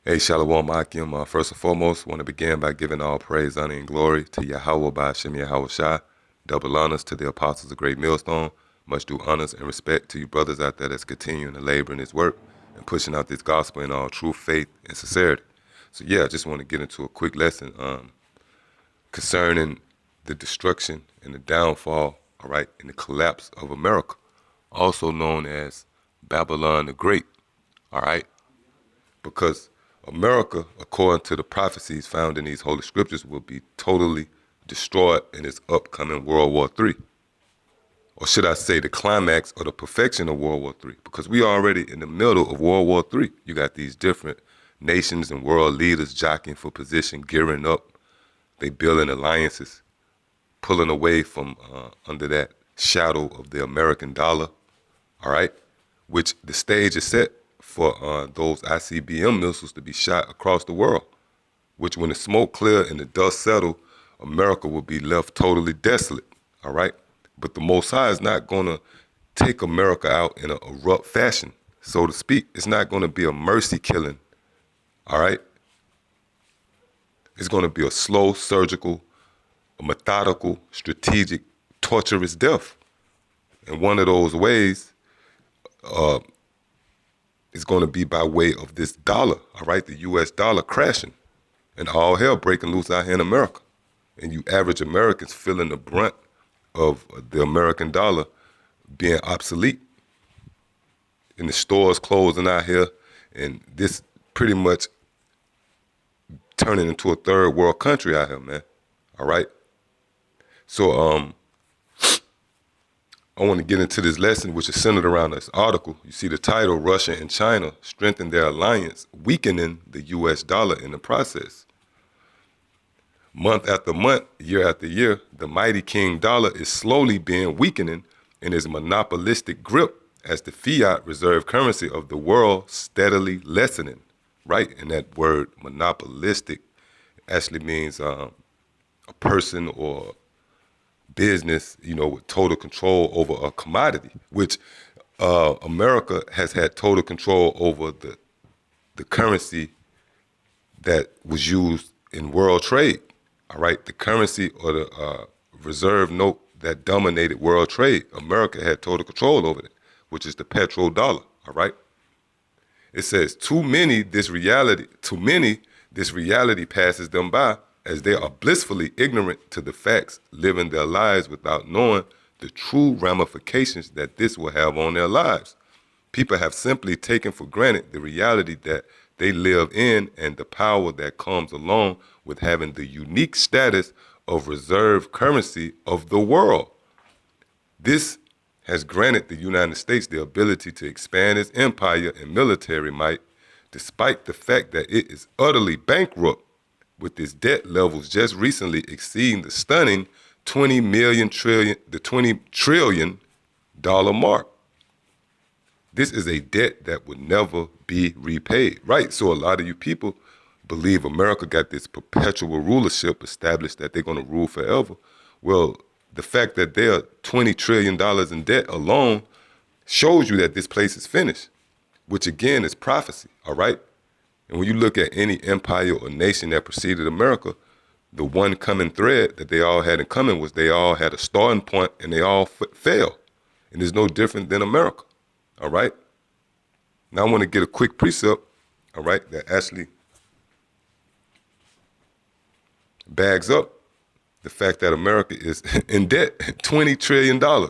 Hey, Shalom Akim. First and foremost, want to begin by giving all praise, honor, and glory to Yahweh by Hashem Yahweh Shai. Double honors to the apostles of Great Millstone. Much due honors and respect to you brothers out there that's continuing to labor in this work and pushing out this gospel in all true faith and sincerity. So yeah, I just want to get into a quick lesson concerning the destruction and the downfall, all right, and the collapse of America, also known as Babylon the Great, all right? Because America, according to the prophecies found in these holy scriptures, will be totally destroyed in its upcoming World War III. Or should I say the climax or the perfection of World War III? Because we are already in the middle of World War III. You got these different nations and world leaders jockeying for position, gearing up. They building alliances, pulling away from under that shadow of the American dollar, all right? Which the stage is set for those ICBM missiles to be shot across the world, which when the smoke clear and the dust settle, America will be left totally desolate, all right? But the Most High is not going to take America out in an abrupt fashion, so to speak. It's not going to be a mercy killing, all right? It's going to be a slow, surgical, a methodical, strategic, torturous death. And one of those ways is going to be by way of this dollar, all right, the U.S. dollar crashing and all hell breaking loose out here in America. And you average Americans feeling the brunt of the American dollar being obsolete. And the stores closing out here, and this pretty much turning into a third world country out here, man, all right? So I want to get into this lesson, which is centered around this article. You see the title, Russia and China strengthen their alliance, weakening the U.S. dollar in the process. Month after month, year after year, the mighty king dollar is slowly being weakening in his monopolistic grip as the fiat reserve currency of the world steadily lessening, right? And that word monopolistic actually means a person or business, you know, with total control over a commodity, which America has had total control over the currency that was used in world trade, all right? The currency or the reserve note that dominated world trade, America had total control over it, which is the petrodollar, all right? It says, too many, this reality passes them by as they are blissfully ignorant to the facts, living their lives without knowing the true ramifications that this will have on their lives. People have simply taken for granted the reality that they live in and the power that comes along with having the unique status of reserve currency of the world. This has granted the United States the ability to expand its empire and military might, despite the fact that it is utterly bankrupt, with its debt levels just recently exceeding the stunning $20 trillion mark. This is a debt that would never be repaid, right? So a lot of you people believe America got this perpetual rulership established that they're going to rule forever. Well, the fact that they're $20 trillion in debt alone shows you that this place is finished, which again is prophecy, all right? And when you look at any empire or nation that preceded America, the one common thread that they all had in common was they all had a starting point and they all failed. And it's no different than America, all right? Now I want to get a quick precept, all right, that actually bags up the fact that America is in debt, $20 trillion, all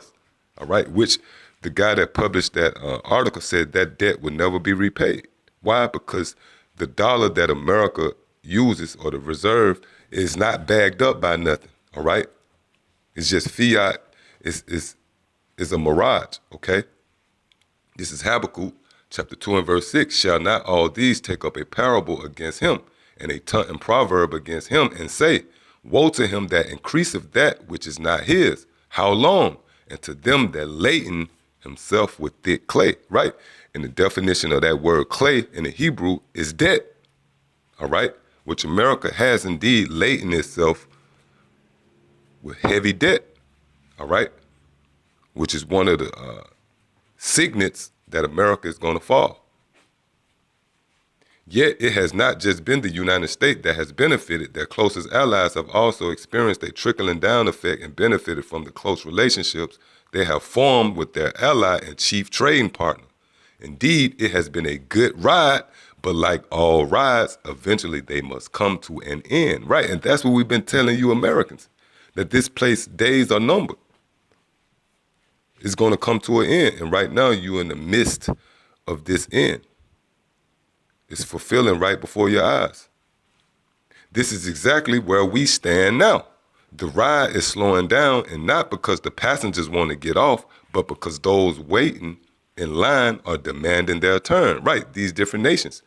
right, which the guy that published that article said that debt would never be repaid. Why? Because the dollar that America uses, or the reserve, is not bagged up by nothing, all right? It's just fiat, it's a mirage, okay? This is Habakkuk chapter 2 and verse 6. Shall not all these take up a parable against him, and a taunting proverb against him, and say, woe to him that increaseth that which is not his. How long? And to them that laden himself with thick clay, right? And the definition of that word clay in the Hebrew is debt, all right? Which America has indeed laden itself with heavy debt, all right? Which is one of the signets that America is going to fall. Yet it has not just been the United States that has benefited. Their closest allies have also experienced a trickling down effect and benefited from the close relationships they have formed with their ally and chief trading partner. Indeed, it has been a good ride, but like all rides, eventually they must come to an end, right? And that's what we've been telling you Americans, that this place, days are numbered. It's going to come to an end. And right now, you're in the midst of this end. It's fulfilling right before your eyes. This is exactly where we stand now. The ride is slowing down, and not because the passengers want to get off, but because those waiting in line are demanding their turn. Right, these different nations,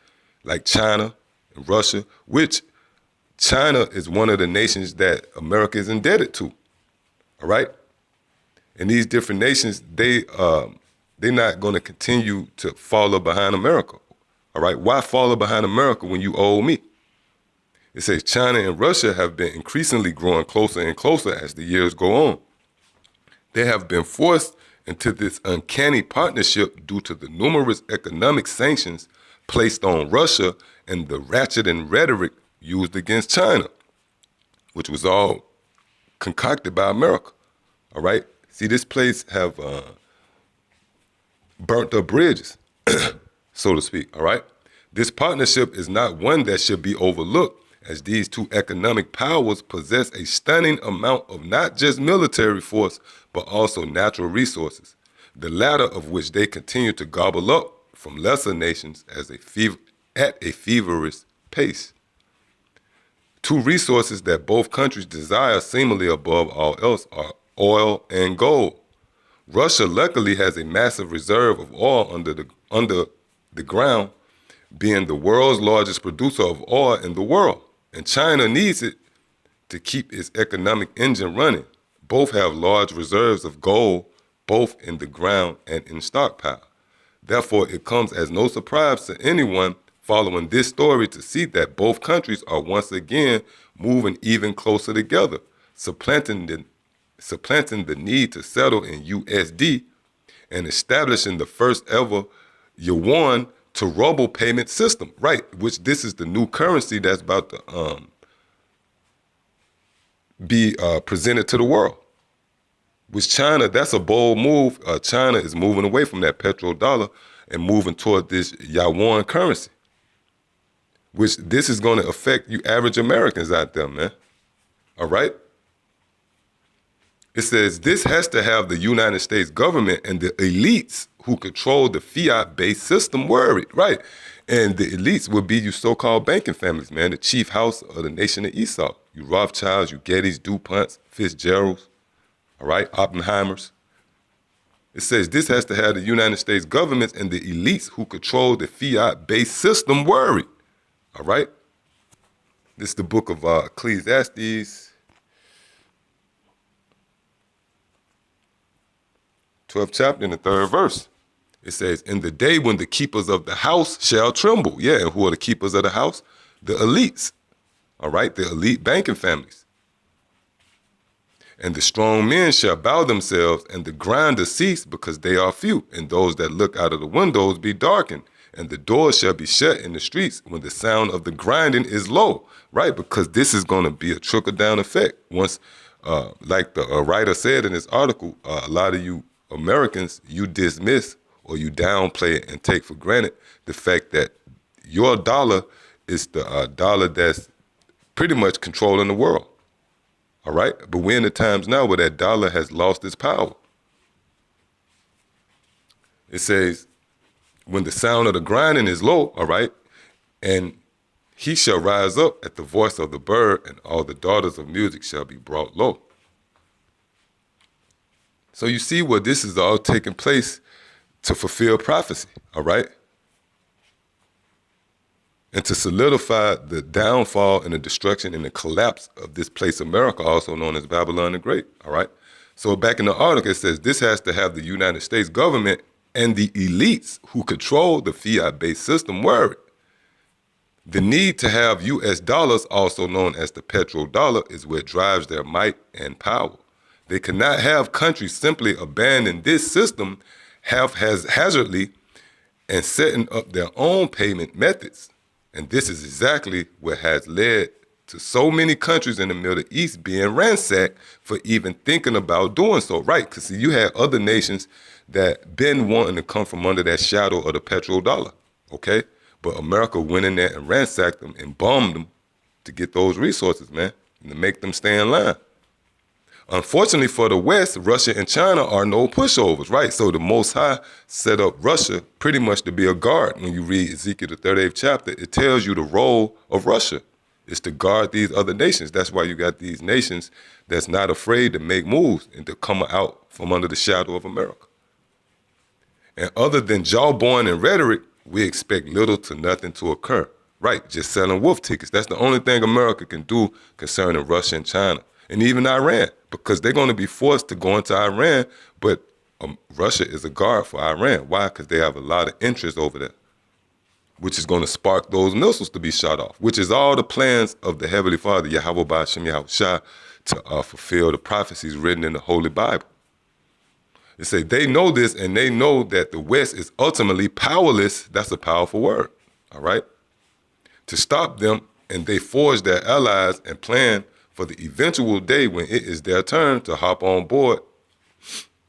like China and Russia, which China is one of the nations that America is indebted to. All right? And these different nations, they're not going to continue to follow behind America. All right, why follow behind America when you owe me? It says China and Russia have been increasingly growing closer and closer as the years go on. They have been forced into this uncanny partnership due to the numerous economic sanctions placed on Russia and the ratcheting rhetoric used against China, which was all concocted by America. All right, see, this place have burnt up bridges, so to speak, all right? This partnership is not one that should be overlooked, as these two economic powers possess a stunning amount of not just military force, but also natural resources, the latter of which they continue to gobble up from lesser nations at a feverish pace. Two resources that both countries desire seemingly above all else are oil and gold. Russia luckily has a massive reserve of oil under the ground, being the world's largest producer of oil in the world. And China needs it to keep its economic engine running. Both have large reserves of gold, both in the ground and in stockpile. Therefore, it comes as no surprise to anyone following this story to see that both countries are once again moving even closer together, supplanting the need to settle in USD and establishing the first ever yuan to ruble payment system, right? Which this is the new currency that's about to be presented to the world. Which China, that's a bold move. China is moving away from that petrodollar and moving toward this yuan currency. Which this is going to affect you average Americans out there, man. All right? It says this has to have the United States government and the elites who control the fiat-based system worried, right? And the elites would be you so-called banking families, man, the chief house of the nation of Esau. You Rothschilds, you Gettys, DuPonts, Fitzgeralds, all right, Oppenheimers. It says this has to have the United States government and the elites who control the fiat-based system worried, all right? This is the book of Ecclesiastes, 12th chapter in the 3rd verse. It says, in the day when the keepers of the house shall tremble. Yeah, and who are the keepers of the house? The elites, all right, the elite banking families. And the strong men shall bow themselves, and the grinders cease because they are few, and those that look out of the windows be darkened, and the doors shall be shut in the streets when the sound of the grinding is low, right? Because this is going to be a trickle-down effect. Once, like the writer said in this article, a lot of you Americans, you dismiss or you downplay and take for granted the fact that your dollar is the dollar that's pretty much controlling the world. All right? But we're in the times now where that dollar has lost its power. It says, when the sound of the grinding is low, all right, and he shall rise up at the voice of the bird, and all the daughters of music shall be brought low. So you see where this is all taking place to fulfill prophecy, all right? And to solidify the downfall and the destruction and the collapse of this place, America, also known as Babylon the Great, all right? So back in the article, it says this has to have the United States government and the elites who control the fiat-based system worried. The need to have U.S. dollars, also known as the petrodollar, is what drives their might and power. They cannot have countries simply abandon this system haphazardly and setting up their own payment methods. And this is exactly what has led to so many countries in the Middle East being ransacked for even thinking about doing so, right? Because you had other nations that been wanting to come from under that shadow of the petrodollar, okay? But America went in there and ransacked them and bombed them to get those resources, man, and to make them stay in line. Unfortunately for the West, Russia and China are no pushovers, right? So the Most High set up Russia pretty much to be a guard. When you read Ezekiel, the 38th chapter, it tells you the role of Russia is to guard these other nations. That's why you got these nations that's not afraid to make moves and to come out from under the shadow of America. And other than jawbone and rhetoric, we expect little to nothing to occur, right? Just selling wolf tickets. That's the only thing America can do concerning Russia and China. And even Iran, because they're going to be forced to go into Iran, but Russia is a guard for Iran. Why? Because they have a lot of interest over there, which is going to spark those missiles to be shot off, which is all the plans of the Heavenly Father, Yahweh Ba'ashem Yahushua, to fulfill the prophecies written in the Holy Bible. They say they know this, and they know that the West is ultimately powerless. That's a powerful word, all right? To stop them, and they forge their allies and plan for the eventual day when it is their turn to hop on board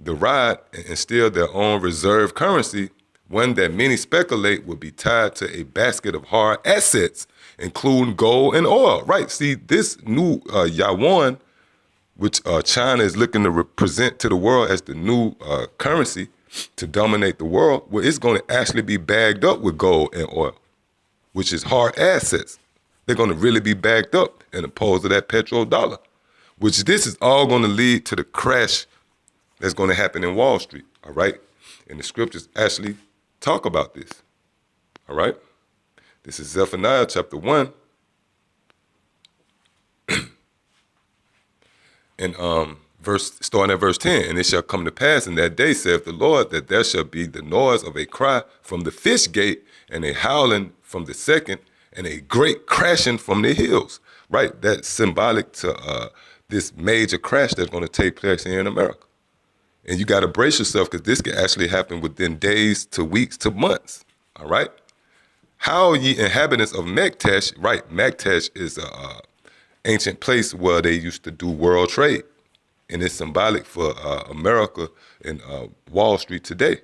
the ride and instill their own reserve currency, one that many speculate will be tied to a basket of hard assets, including gold and oil. Right, see, this new yuan, which China is looking to represent to the world as the new currency to dominate the world, well, it's going to actually be bagged up with gold and oil, which is hard assets. They're going to really be backed up and opposed to that petrodollar, which this is all going to lead to the crash that's going to happen in Wall Street, all right? And the scriptures actually talk about this, all right? This is Zephaniah chapter 1. And starting at verse 10, and it shall come to pass in that day, saith the Lord, that there shall be the noise of a cry from the fish gate, and a howling from the second, and a great crashing from the hills, right? That's symbolic to this major crash that's going to take place here in America. And you got to brace yourself because this could actually happen within days to weeks to months, all right? How ye inhabitants of Mektesh, right? Mektesh is a ancient place where they used to do world trade, and it's symbolic for America and Wall Street today.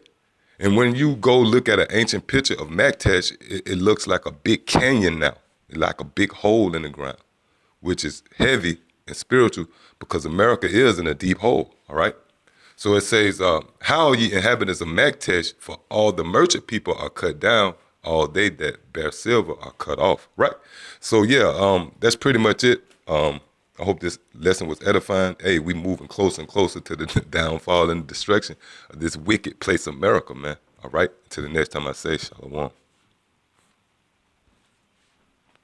And when you go look at an ancient picture of Mektesh, it looks like a big canyon now, like a big hole in the ground, which is heavy and spiritual because America is in a deep hole, all right? So it says, how ye inhabitants of Mektesh, for all the merchant people are cut down, all they that bear silver are cut off, right? So yeah, that's pretty much it. I hope this lesson was edifying. Hey, we moving closer and closer to the downfall and destruction of this wicked place, America, man. All right, until the next time I say shalom.